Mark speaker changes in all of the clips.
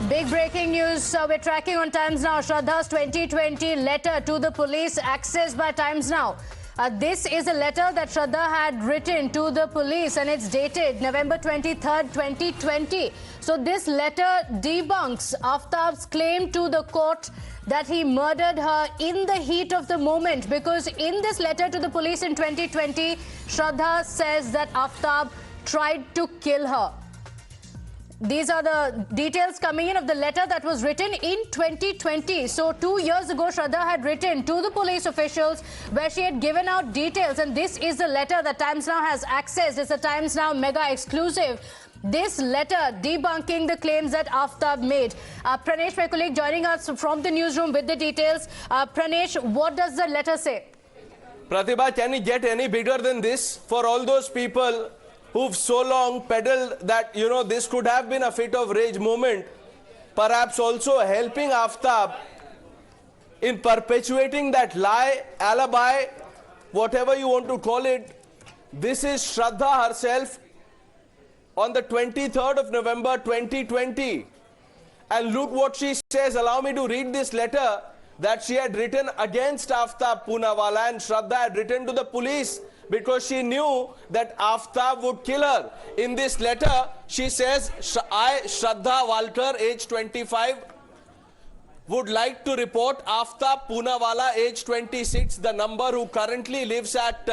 Speaker 1: Big breaking news. We're tracking on Times Now. Shraddha's 2020 letter to the police accessed by Times Now. This is a letter that Shraddha had written to the police and it's dated November 23rd, 2020. So this letter debunks Aaftab's claim to the court that he murdered her in the heat of the moment, because in this letter to the police in 2020, Shraddha says that Aaftab tried to kill her. These are the details coming in of the letter that was written in 2020. So 2 years ago, Shraddha had written to the police officials where she had given out details. And this is the letter that Times Now has accessed. It's a Times Now mega exclusive. This letter debunking the claims that Aaftab made. Pranesh, my colleague, joining us from the newsroom with the details. Pranesh, what does the letter say?
Speaker 2: Pratibha, can it get any bigger than this? For all those people who've so long peddled that, this could have been a fit of rage moment, perhaps also helping Aaftab in perpetuating that lie, alibi, whatever you want to call it. This is Shraddha herself on the 23rd of November 2020. And look what she says. Allow me to read this letter that she had written against Aaftab Poonawala, and Shraddha had written to the police because she knew that Aaftab would kill her. In this letter, she says, I, Shraddha Walkar, age 25, would like to report Aaftab Poonawala, age 26, the number, who currently lives at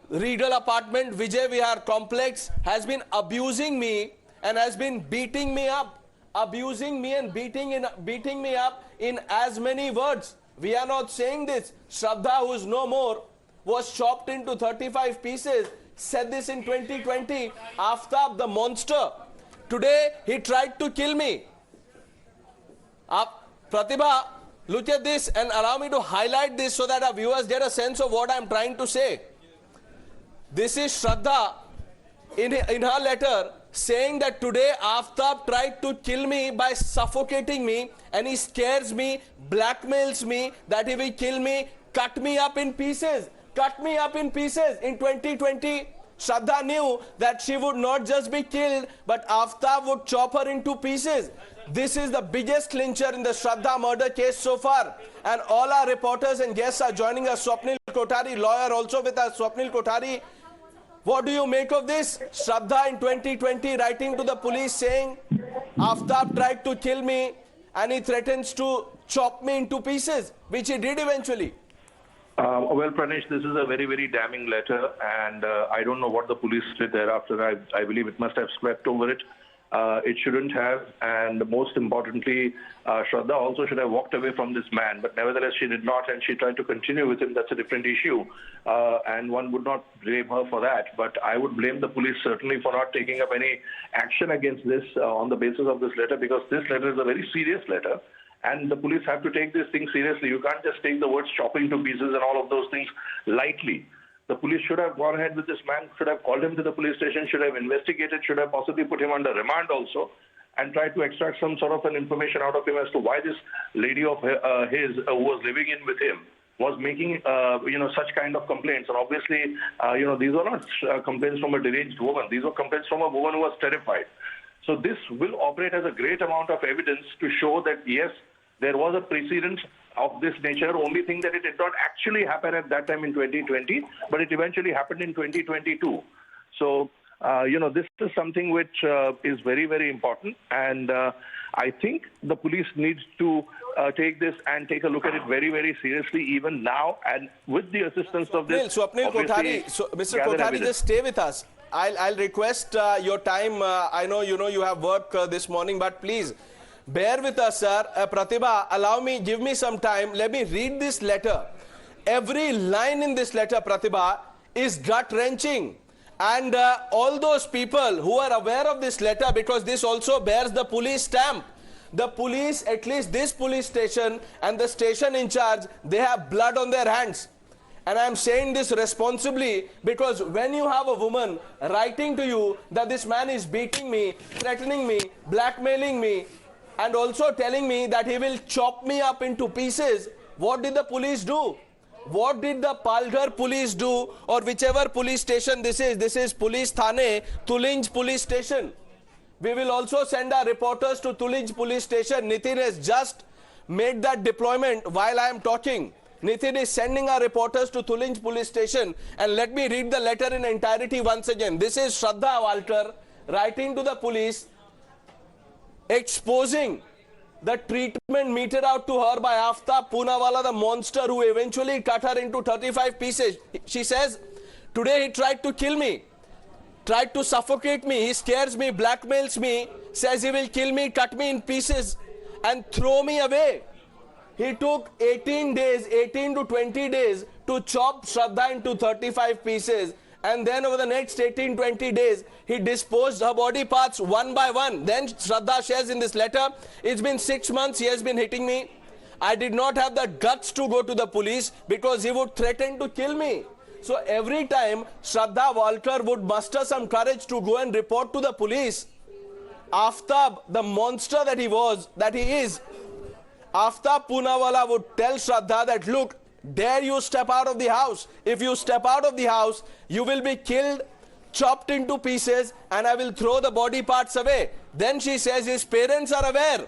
Speaker 2: Regal Apartment, Vijay Vihar Complex, has been abusing me and has been beating me up. Abusing me and beating me up in as many words. We are not saying this. Shraddha, who is no more, was chopped into 35 pieces, said this in 2020. Aaftab, the monster. Today, he tried to kill me. Pratibha, look at this and allow me to highlight this so that our viewers get a sense of what I am trying to say. This is Shraddha in her letter saying that today Aaftab tried to kill me by suffocating me, and he scares me, blackmails me that he will kill me, cut me up in pieces. Cut me up in pieces. In 2020, Shraddha knew that she would not just be killed, but Aaftab would chop her into pieces. This is the biggest clincher in the Shraddha murder case so far. And all our reporters and guests are joining us. Swapnil Kothari, lawyer, also with us. Swapnil Kothari, what do you make of this? Shraddha in 2020 writing to the police saying, Aaftab tried to kill me and he threatens to chop me into pieces, which he did eventually.
Speaker 3: Well, Pranesh, this is a very, very damning letter, and I don't know what the police did thereafter. I believe it must have swept over it. It shouldn't have, and most importantly, Shraddha also should have walked away from this man, but nevertheless she did not, and she tried to continue with him. That's a different issue, and one would not blame her for that, but I would blame the police certainly for not taking up any action against this on the basis of this letter, because this letter is a very serious letter. And the police have to take this thing seriously. You can't just take the words chopping to pieces and all of those things lightly. The police should have gone ahead with this man, should have called him to the police station, should have investigated, should have possibly put him under remand also, and tried to extract some sort of an information out of him as to why this lady of his who was living in with him was making such kind of complaints. And obviously, these were not complaints from a deranged woman. These were complaints from a woman who was terrified. So this will operate as a great amount of evidence to show that, yes, there was a precedent of this nature. Only thing that it did not actually happen at that time in 2020, but it eventually happened in 2022. So, this is something which is very, very important. And I think the police needs to take this and take a look at it very, very seriously, even now. And with the assistance of this...
Speaker 2: Swapnil Kothari, Mr. Kothari, just stay with us. I'll request your time. I know, you have work this morning, but please... bear with us, sir. Pratibha, give me some time. Let me read this letter. Every line in this letter, Pratibha, is gut-wrenching. And all those people who are aware of this letter, because this also bears the police stamp. The police, at least this police station and the station in charge, they have blood on their hands. And I'm saying this responsibly because when you have a woman writing to you that this man is beating me, threatening me, blackmailing me, and also telling me that he will chop me up into pieces, what did the police do? What did the Palghar police do, or whichever police station this is? This is Police Thane, Tulinj police station. We will also send our reporters to Tulinj police station. Nitin has just made that deployment while I am talking. Nitin is sending our reporters to Tulinj police station, and let me read the letter in entirety once again. This is Shraddha Walkar writing to the police, exposing the treatment meted out to her by Aaftab Poonawala, the monster who eventually cut her into 35 pieces. She says, today he tried to kill me, tried to suffocate me, he scares me, blackmails me, says he will kill me, cut me in pieces and throw me away. He took 18 to 20 days to chop Shraddha into 35 pieces, and then over the next 18-20 days, he disposed her body parts one by one. Then Shraddha shares in this letter, it's been 6 months he has been hitting me. I did not have the guts to go to the police because he would threaten to kill me. So every time Shraddha Walkar would muster some courage to go and report to the police, Aaftab, the monster that he is, Aaftab Poonawala would tell Shraddha that, look, dare you step out of the house. If you step out of the house, you will be killed, chopped into pieces, and I will throw the body parts away. Then she says his parents are aware.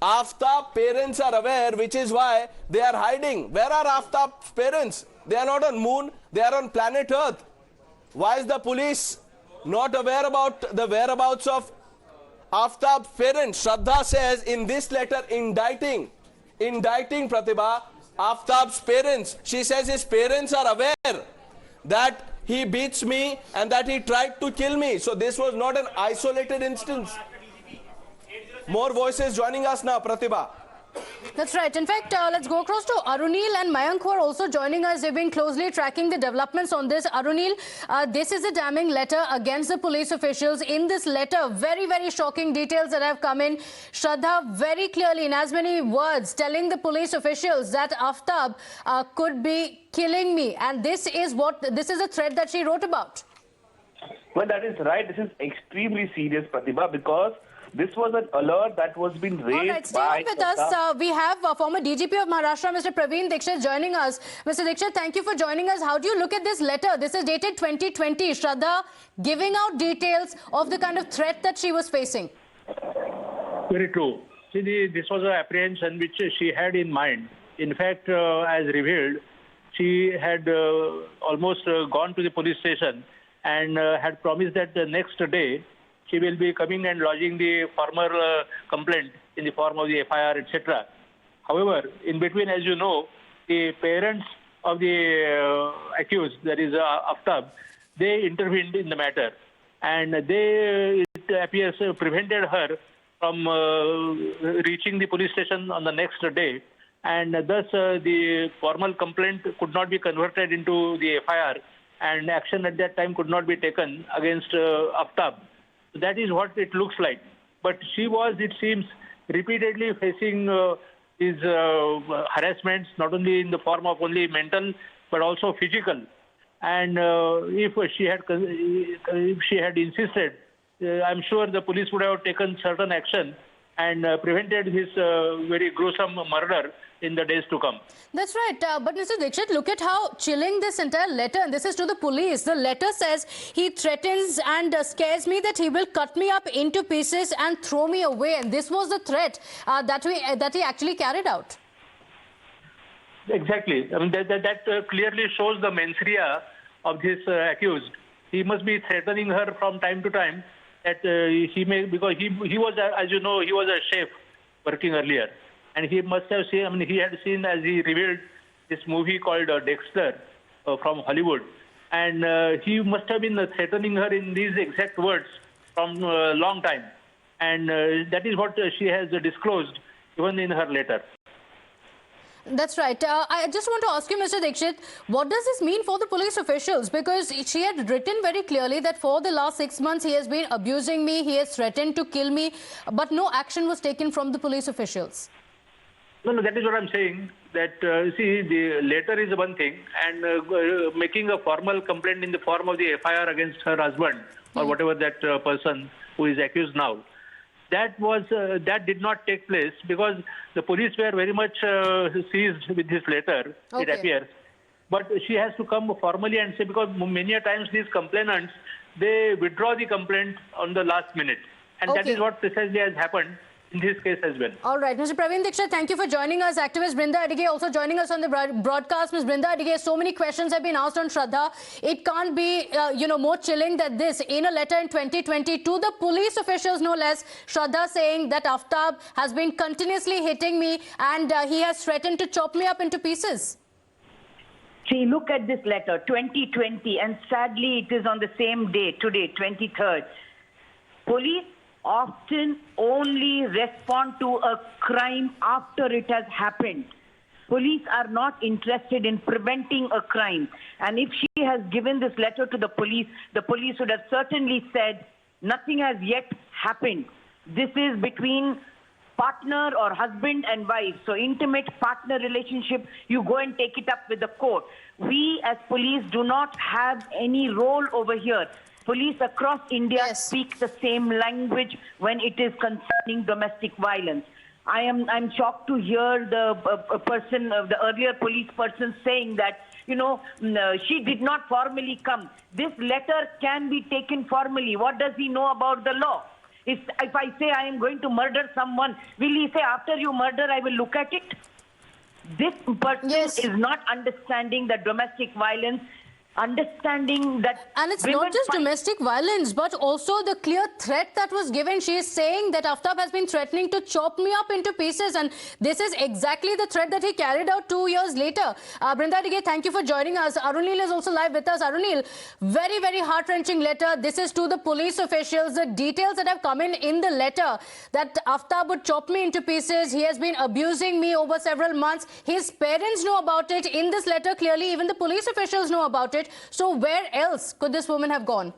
Speaker 2: Aaftab's parents are aware, which is why they are hiding. Where are Aaftab's parents? They are not on moon, they are on planet Earth. Why is the police not aware about the whereabouts of Aaftab's parents? Shraddha says in this letter, indicting Pratibha, Aaftab's parents. She says his parents are aware that he beats me and that he tried to kill me. So this was not an isolated instance. More voices joining us now, Pratibha.
Speaker 1: That's right. In fact, let's go across to Arunil and Mayank, who are also joining us. They've been closely tracking the developments on this. Arunil, this is a damning letter against the police officials. In this letter, very, very shocking details that have come in. Shraddha very clearly, in as many words, telling the police officials that Aaftab could be killing me. And this is a threat that she wrote about.
Speaker 4: Well, that is right. This is extremely serious, Pratibha, because this was an alert that was being raised.
Speaker 1: All right, stay on with us. We have former DGP of Maharashtra, Mr. Praveen Dikshit, joining us. Mr. Dikshit, thank you for joining us. How do you look at this letter? This is dated 2020. Shraddha giving out details of the kind of threat that she was facing.
Speaker 5: Very true. See, this was an apprehension which she had in mind. In fact, as revealed, she had almost gone to the police station and had promised that the next day she will be coming and lodging the former complaint in the form of the FIR, etc. However, in between, as you know, the parents of the accused, that is Aaftab, they intervened in the matter, and they, it appears, prevented her from reaching the police station on the next day, and thus the formal complaint could not be converted into the FIR, and action at that time could not be taken against Aaftab. That is what it looks like. But she was, it seems, repeatedly facing these harassments, not only in the form of only mental, but also physical. And if she had insisted, I'm sure the police would have taken certain action and prevented his very gruesome murder in the days to come.
Speaker 1: That's right. But Mr. Dikshit, look at how chilling this entire letter, and this is to the police. The letter says he threatens and scares me that he will cut me up into pieces and throw me away. And this was the threat that he actually carried out.
Speaker 5: Exactly. I mean, that clearly shows the mens rea of this accused. He must be threatening her from time to time that he may, because he was, as you know, he was a chef working earlier. And he must have seen, I mean, he had seen, as he revealed, this movie called Dexter from Hollywood. And he must have been threatening her in these exact words from a long time. And that is what she has disclosed even in her letter.
Speaker 1: That's right. I just want to ask you, Mr. Dikshit, what does this mean for the police officials? Because she had written very clearly that for the last 6 months he has been abusing me, he has threatened to kill me, but no action was taken from the police officials.
Speaker 5: No, that is what I'm saying. That, see, the letter is one thing, and making a formal complaint in the form of the FIR against her husband, or whatever that person who is accused now, that did not take place because the police were very much seized with this letter, it appears. But she has to come formally and say, because many a times these complainants, they withdraw the complaint on the last minute. And that is what precisely has happened in this case as well.
Speaker 1: All right, Mr. Praveen Dixit, thank you for joining us. Activist Brinda Adige also joining us on the broadcast. Ms. Brinda Adige, so many questions have been asked on Shraddha. It can't be, more chilling than this. In a letter in 2020 to the police officials, no less, Shraddha saying that Aaftab has been continuously hitting me and he has threatened to chop me up into pieces.
Speaker 6: See, look at this letter, 2020, and sadly it is on the same day, today, 23rd. Police often only respond to a crime after it has happened. Police are not interested in preventing a crime. And if she has given this letter to the police would have certainly said, nothing has yet happened. This is between partner or husband and wife. So intimate partner relationship, you go and take it up with the court. We as police do not have any role over here. Police across India speak the same language when it is concerning domestic violence. I'm shocked to hear the earlier police person saying that, she did not formally come. This letter can be taken formally. What does he know about the law? If I say I am going to murder someone, will he say after you murder I will look at it? This person is not understanding the domestic violence, understanding that...
Speaker 1: And it's not just domestic violence, but also the clear threat that was given. She is saying that Aaftab has been threatening to chop me up into pieces. And this is exactly the threat that he carried out 2 years later. Brinda Adige, thank you for joining us. Arunil is also live with us. Arunil, very, very heart-wrenching letter. This is to the police officials. The details that have come in the letter that Aaftab would chop me into pieces. He has been abusing me over several months. His parents know about it. In this letter, clearly, even the police officials know about it. So where else could this woman have gone?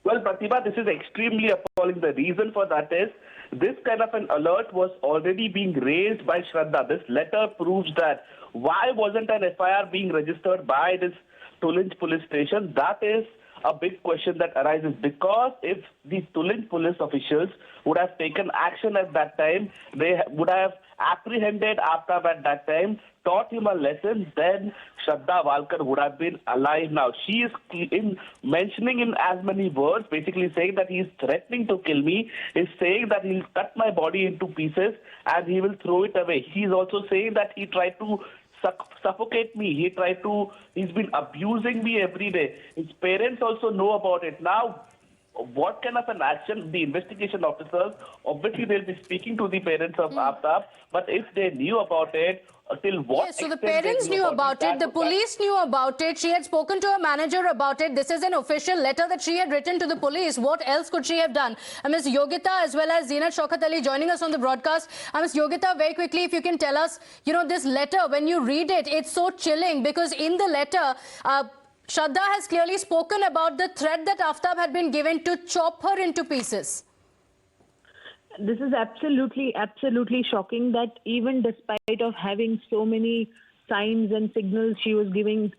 Speaker 4: Well, Pratibha, this is extremely appalling. The reason for that is this kind of an alert was already being raised by Shraddha. This letter proves that. Why wasn't an FIR being registered by this Tulin police station? That is a big question that arises, because if the Tulin police officials would have taken action at that time, they would have apprehended Aaftab at that time, taught him a lesson, then Shraddha Walkar would have been alive now. She is mentioning in as many words, basically saying that he is threatening to kill me, is saying that he'll cut my body into pieces and he will throw it away. He is also saying that he tried to suffocate me. He's been abusing me every day. His parents also know about it. Now, what kind of an action the investigation officers, obviously they'll be speaking to the parents of Aaftab, but if they knew about it, till what
Speaker 1: Yes, so the parents knew about it, the police knew about it, she had spoken to her manager about it. This is an official letter that she had written to the police. What else could she have done? Ms. Yogita as well as Zeenat Shaukat Ali joining us on the broadcast. Ms. Yogita, very quickly, if you can tell us, this letter, when you read it, it's so chilling because in the letter, Shraddha has clearly spoken about the threat that Aaftab had been given to chop her into pieces.
Speaker 7: This is absolutely shocking that even despite of having so many signs and signals she was giving,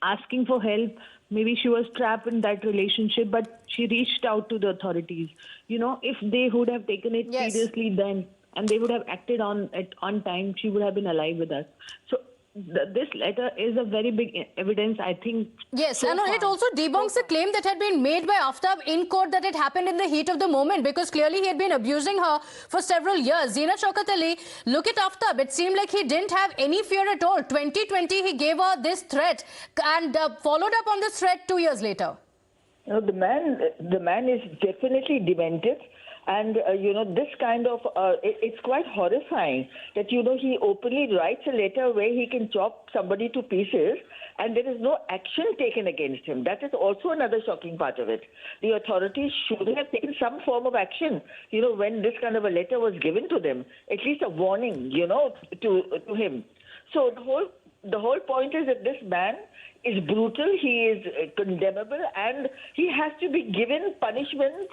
Speaker 7: asking for help, maybe she was trapped in that relationship, but she reached out to the authorities. If they would have taken it seriously then, and they would have acted on it on time, she would have been alive with us. So this letter is a very big evidence, I think.
Speaker 1: Yes, and it also debunks the claim that had been made by Aaftab in court that it happened in the heat of the moment, because clearly he had been abusing her for several years. Zeenat Shaukat Ali, look at Aaftab. It seemed like he didn't have any fear at all. 2020, he gave her this threat and followed up on this threat 2 years later.
Speaker 8: The man is definitely demented. And, this kind of, it's quite horrifying that, he openly writes a letter where he can chop somebody to pieces and there is no action taken against him. That is also another shocking part of it. The authorities should have taken some form of action, when this kind of a letter was given to them, at least a warning, to him. So the whole point is that this man is brutal, he is condemnable, and he has to be given punishment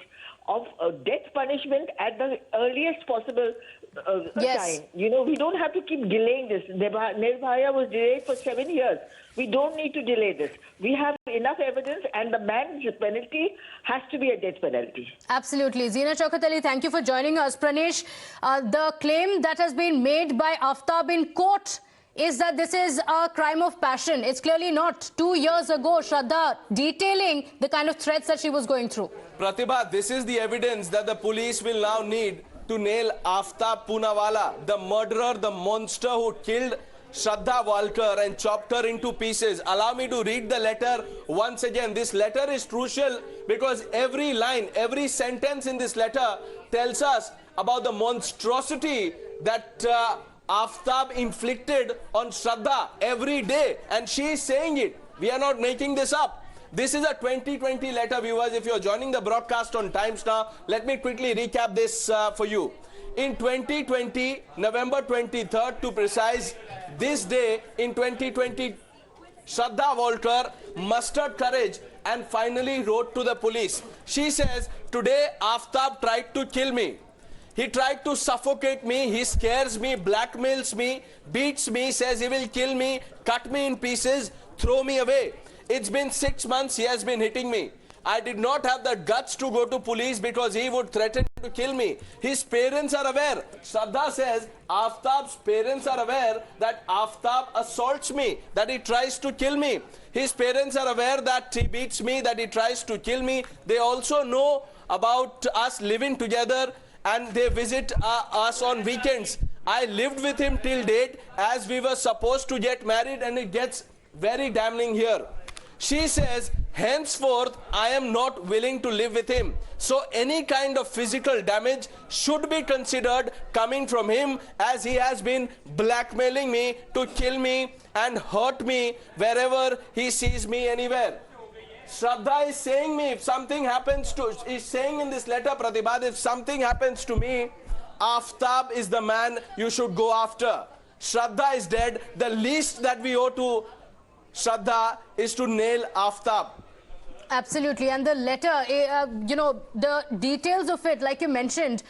Speaker 8: of death punishment at the earliest possible time. We don't have to keep delaying this. Nirbhaya was delayed for 7 years. We don't need to delay this. We have enough evidence, and the man's penalty has to be a death penalty.
Speaker 1: Absolutely. Zeenat Shaukat Ali, thank you for joining us. Pranesh, the claim that has been made by Aaftab in court is that this is a crime of passion. It's clearly not. 2 years ago, Shraddha detailing the kind of threats that she was going through.
Speaker 2: Pratibha, this is the evidence that the police will now need to nail Aaftab Poonawala, the murderer, the monster who killed Shraddha Walkar and chopped her into pieces. Allow me to read the letter once again. This letter is crucial because every line, every sentence in this letter tells us about the monstrosity that Aaftab inflicted on Shraddha every day. And she is saying it. We are not making this up. This is a 2020 letter, viewers. If you're joining the broadcast on Times Now, let me quickly recap this for you. In 2020, November 23rd to precise, this day in 2020, Shraddha Walkar mustered courage and finally wrote to the police. She says, today Aaftab tried to kill me. He tried to suffocate me, he scares me, blackmails me, beats me, says he will kill me, cut me in pieces, throw me away. It's been 6 months he has been hitting me. I did not have the guts to go to police because he would threaten to kill me. His parents are aware. Shraddha says Aaftab's parents are aware that Aaftab assaults me, that he tries to kill me. His parents are aware that he beats me, that he tries to kill me. They also know about us living together and they visit us on weekends. I lived with him till date as we were supposed to get married, and it gets very damning here. She says, henceforth, I am not willing to live with him. So any kind of physical damage should be considered coming from him, as he has been blackmailing me to kill me and hurt me wherever he sees me anywhere. Shraddha is saying me, if something happens to, is saying in this letter, Pratibha, if something happens to me, Aaftab is the man you should go after. Shraddha is dead. The least that we owe to Shraddha is to nail Aaftab.
Speaker 1: Absolutely. And the letter, the details of it, like you mentioned,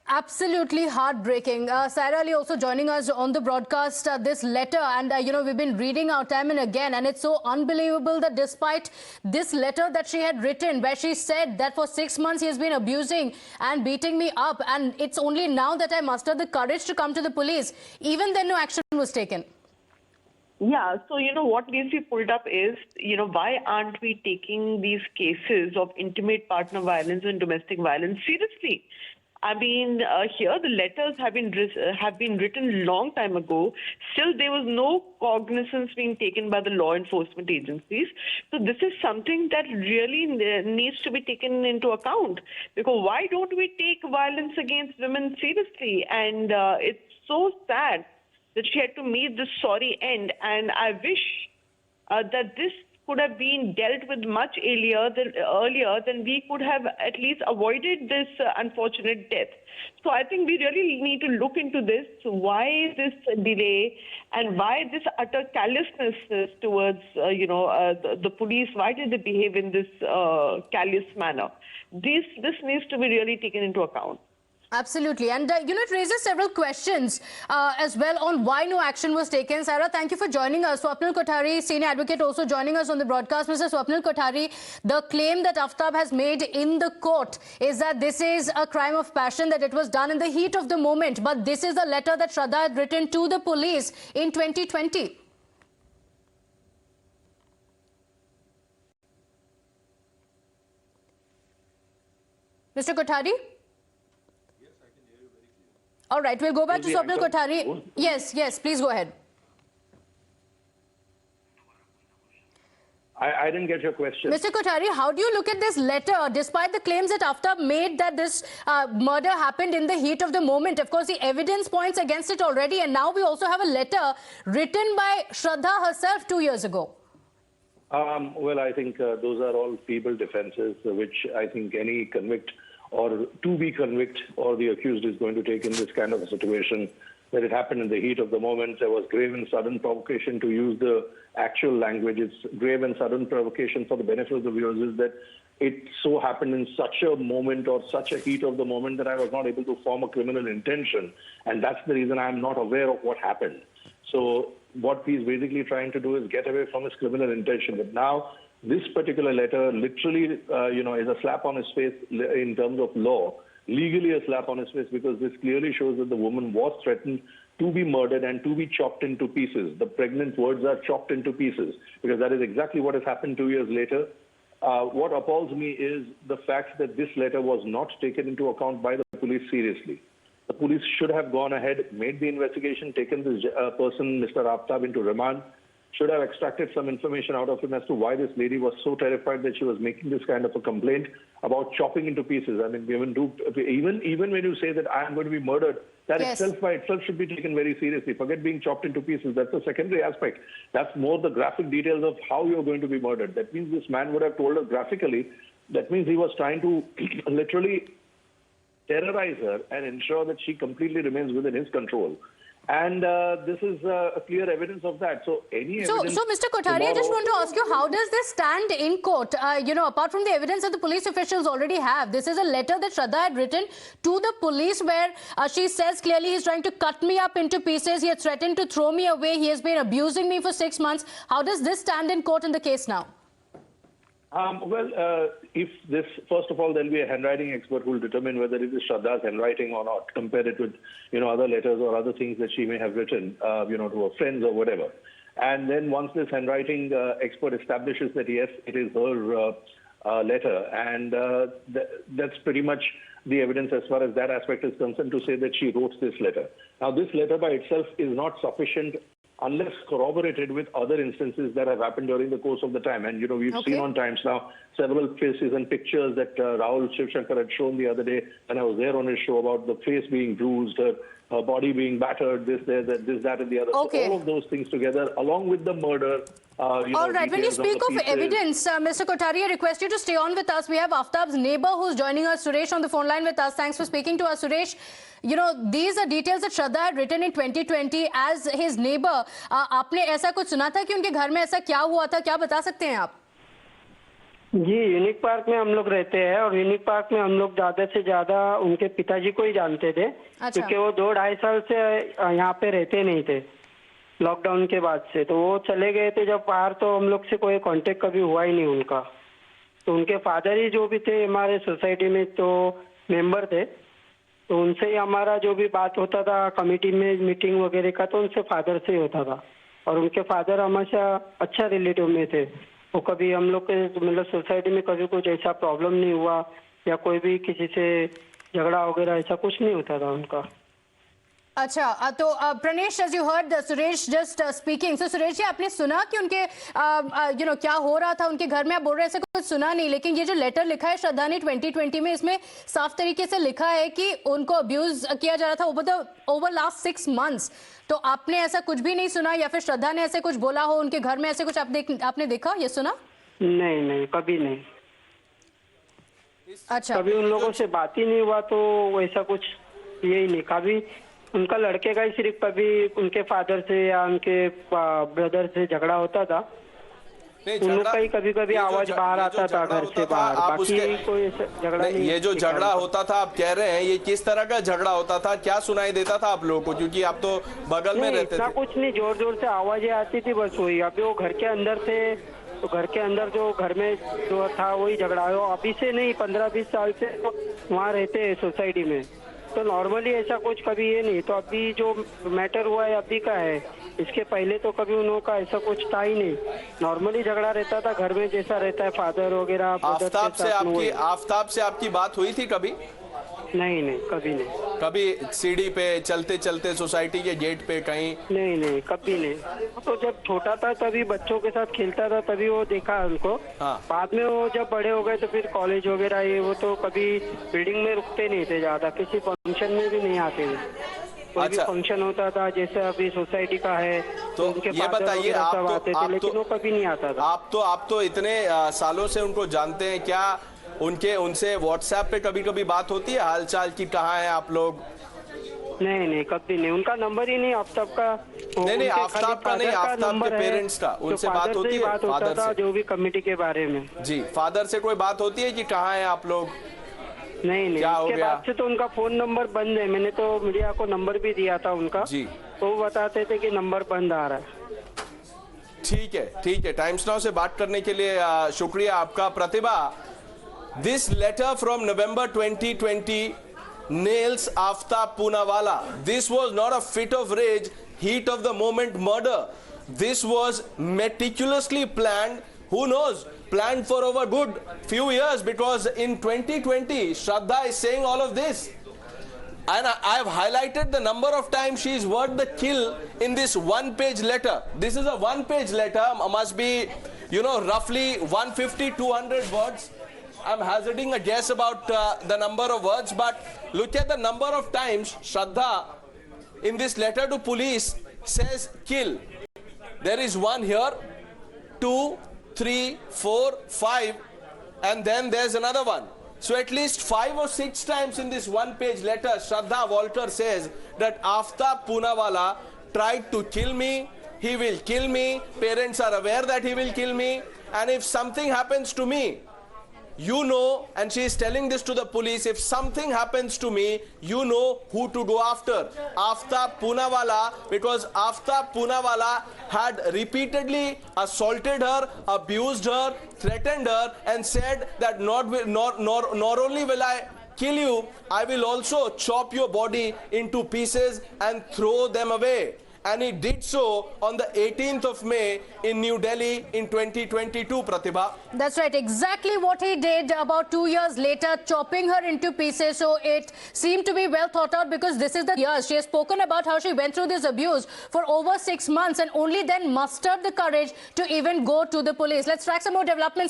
Speaker 1: absolutely heartbreaking. Saira Ali also joining us on the broadcast, this letter, and we've been reading out time and again, and it's so unbelievable that despite this letter that she had written, where she said that for 6 months he has been abusing and beating me up, and it's only now that I mustered the courage to come to the police, even then no action was taken.
Speaker 7: Yeah, so what needs to be pulled up is, why aren't we taking these cases of intimate partner violence and domestic violence seriously? I mean, here the letters have been written long time ago. Still, there was no cognizance being taken by the law enforcement agencies. So this is something that really needs to be taken into account. Because why don't we take violence against women seriously? And it's so sad that she had to meet this sorry end. And I wish that this could have been dealt with much earlier than we could have at least avoided this unfortunate death. So I think we really need to look into this. Why this delay and why this utter callousness towards, the police? Why did they behave in this callous manner? This needs to be really taken into account.
Speaker 1: Absolutely. And, it raises several questions as well on why no action was taken. Sarah, thank you for joining us. Swapnil Kothari, senior advocate, also joining us on the broadcast. Mr. Swapnil Kothari, the claim that Aaftab has made in the court is that this is a crime of passion, that it was done in the heat of the moment. But this is a letter that Shraddha had written to the police in 2020. Mr. Kothari? All right, we'll go back to Swapnil Kothari. Yes, please go ahead.
Speaker 3: I didn't get your question.
Speaker 1: Mr. Kothari, how do you look at this letter, despite the claims that Aaftab made that this murder happened in the heat of the moment? Of course, the evidence points against it already, and now we also have a letter written by Shraddha herself 2 years ago.
Speaker 3: Well, I think those are all feeble defenses, which I think any convict or to be convict or the accused is going to take in this kind of a situation, that it happened in the heat of the moment. There was grave and sudden provocation, to use the actual language. It's grave and sudden provocation for the benefit of the viewers, is that it so happened in such a moment or such a heat of the moment that I was not able to form a criminal intention. And that's the reason I'm not aware of what happened. So what he's basically trying to do is get away from his criminal intention. But now this particular letter literally, is a slap on his face in terms of law, legally a slap on his face, because this clearly shows that the woman was threatened to be murdered and to be chopped into pieces. The pregnant words are chopped into pieces, because that is exactly what has happened 2 years later. What appalls me is the fact that this letter was not taken into account by the police seriously. The police should have gone ahead, made the investigation, taken this person, Mr. Aaftab, into remand, should have extracted some information out of him as to why this lady was so terrified that she was making this kind of a complaint about chopping into pieces. I mean, even when you say that I am going to be murdered, that itself by itself should be taken very seriously. Forget being chopped into pieces. That's a secondary aspect. That's more the graphic details of how you're going to be murdered. That means this man would have told her graphically. That means he was trying to literally terrorize her and ensure that she completely remains within his control. And this is a clear evidence of that. So any evidence...
Speaker 1: So Mr. Kothari, I just want to ask you, how does this stand in court? Apart from the evidence that the police officials already have, this is a letter that Shraddha had written to the police where she says clearly he's trying to cut me up into pieces. He had threatened to throw me away. He has been abusing me for 6 months. How does this stand in court in the case now?
Speaker 3: If this, first of all, there'll be a handwriting expert who will determine whether it is Shraddha's handwriting or not, compare it with, other letters or other things that she may have written, to her friends or whatever. And then once this handwriting expert establishes that, yes, it is her letter, and that's pretty much the evidence as far as that aspect is concerned, to say that she wrote this letter. Now, this letter by itself is not sufficient unless corroborated with other instances that have happened during the course of the time. And, we've seen on Times Now several faces and pictures that Rahul Shivshankar had shown the other day, and I was there on his show, about the face being bruised, her body being battered, this, that, and the other.
Speaker 1: Okay.
Speaker 3: So all of those things together, along with the murder.
Speaker 1: All right. When you speak of evidence, Mr. Kothari, I request you to stay on with us. We have Aaftab's neighbor who's joining us, Suresh, on the phone line with us. Thanks for speaking to us, Suresh. These are details that Shraddha had written in 2020 as his neighbor. आपने ऐसा कुछ सुना था कि उनके घर में ऐसा क्या हुआ था? क्या बता सकते हैं आप?
Speaker 9: जी, यूनिक पार्क में हम लोग रहते हैं, और यूनिक पार्क में हम लोग ज्यादा से ज्यादा उनके पिताजी को ही जानते थे। क्योंकि वो 2-2.5 साल से यहाँ पे रहते नहीं थे लॉकडाउन के बाद से। तो वो चले गए थे जब बाहर, तो हम लोग से कोई कांटेक्ट कभी हुआ ही नहीं उनका। तो उनके फादर ही जो भी थे हमारे सोसाइटी में तो मेंबर थे, तो उनसे ही हमारा जो भी बात होता था कमेटी में मीटिंग वगैरह का, तो उनसे फादर से ही होता था। और उनके फादर हमेशा अच्छा रिलेटिव में थे। वो कभी हम लोग के मतलब सोसाइटी में कभी कुछ ऐसा प्रॉब्लम नहीं हुआ, या कोई भी किसी से झगड़ा वगैरह ऐसा कुछ नहीं होता था उनका।
Speaker 1: अच्छा, तो Pranesh, as you heard Suresh just speaking, so Suresh ji, आपने सुना कि उनके क्या हो रहा था उनके घर में? आप बोल रहे हैं ऐसा कुछ सुना नहीं, लेकिन ये जो लेटर लिखा है श्रद्धा ने 2020 में, इसमें साफ तरीके से लिखा है कि उनको अब्यूज किया जा रहा था ओवर लास्ट 6 months। तो आपने ऐसा कुछ भी नहीं सुना, या फिर श्रद्धा ने ऐसे कुछ बोला हो उनके घर में, ऐसे कुछ आपने देखा, ये सुना?
Speaker 9: नहीं, कभी नहीं।
Speaker 1: अच्छा,
Speaker 9: कभी उन लोगों से बात ही नहीं हुआ, तो वैसा कुछ यही नहीं। कभी उनका लड़के का ही सिर्फ कभी उनके फादर से या उनके ब्रदर से झगड़ा होता था, उन लोग का ही कभी आवाज बाहर आता था घर से बाहर, बाकी कोई झगड़ा नहीं।
Speaker 2: ये जो झगड़ा होता था आप कह रहे हैं, ये किस तरह का झगड़ा होता था? क्या सुनाई देता था आप लोगों को, क्योंकि आप तो बगल में रहते थे?
Speaker 9: कुछ नहीं, जोर जोर से आवाजें आती थी, बस वही। अभी वो घर के अंदर थे, तो घर के अंदर जो घर में जो था वही झगड़ा है। अभी से नहीं, 15-20 साल से तो वहाँ रहते हैं सोसाइटी में, तो नॉर्मली ऐसा कुछ कभी ये नहीं। तो अभी जो मैटर हुआ है अभी का है, इसके पहले तो कभी उन लोगों का ऐसा कुछ था ही नहीं। नॉर्मली झगड़ा रहता था घर में जैसा रहता है फादर वगैरह।
Speaker 2: आफताब से आपकी बात हुई थी कभी?
Speaker 9: नहीं, कभी नहीं।
Speaker 2: कभी सीढ़ी पे चलते चलते सोसाइटी के गेट पे कहीं?
Speaker 9: नहीं, कभी नहीं। तो जब छोटा था तभी बच्चों के साथ खेलता था, तभी वो देखा उनको।
Speaker 2: हाँ।
Speaker 9: बाद में वो जब बड़े हो गए तो फिर कॉलेज वगैरह ये वो, तो कभी बिल्डिंग में रुकते नहीं थे ज्यादा, किसी फंक्शन में भी नहीं आते थे। कोई भी फंक्शन होता था जैसे अभी सोसाइटी का है, तो
Speaker 2: ये बताइए, आप
Speaker 9: आते थे, लेकिन वो कभी नहीं आता था।
Speaker 2: आप तो इतने सालों से उनको जानते हैं, क्या उनसे व्हाट्सएप पे कभी बात होती है हालचाल की, कहाँ हैं आप लोग?
Speaker 9: नहीं, कभी नहीं। उनका नंबर ही नहीं आफ्ताब का।
Speaker 2: नहीं, आफ्ताब का नहीं, आफ्ताब के पेरेंट्स का उनसे बात होती है?
Speaker 9: फादर से जो भी कमेटी के बारे में।
Speaker 2: जी, फादर से कोई बात होती है कि कहाँ हैं आप लोग?
Speaker 9: नहीं, उसके बाद से तो उनका फोन नंबर बंद है। मैंने तो मीडिया को नंबर भी दिया था उनका जी, तो वो बताते थे कि नंबर बंद आ रहा है।
Speaker 2: ठीक है। टाइम्स नाउ से बात करने के लिए शुक्रिया आपका। प्रतिभा, this letter from November 2020 nails Aaftab Poonawala. This was not a fit of rage, heat of the moment murder. This was meticulously planned. Who knows? Planned for over good few years, because in 2020, Shraddha is saying all of this. And I have highlighted the number of times she is word the kill in this one-page letter. This is a one-page letter, must be, roughly 150, 200 words. I'm hazarding a guess about the number of words, but look at the number of times Shraddha in this letter to police says kill. There is one here, 2, 3, 4, 5, and then there's another one. So at least 5 or 6 times in this one-page letter, Shraddha Walkar says that Aaftab Poonawala tried to kill me, he will kill me, parents are aware that he will kill me, and if something happens to me, and she is telling this to the police, if something happens to me, you know who to go after. Aaftab Poonawala, because Aaftab Poonawala had repeatedly assaulted her, abused her, threatened her, and said that not only will I kill you, I will also chop your body into pieces and throw them away. And he did so on the 18th of May in New Delhi in 2022, Pratibha.
Speaker 1: That's right, exactly what he did about 2 years later, chopping her into pieces. So it seemed to be well thought out, because this is the years. She has spoken about how she went through this abuse for over 6 months and only then mustered the courage to even go to the police. Let's track some more developments.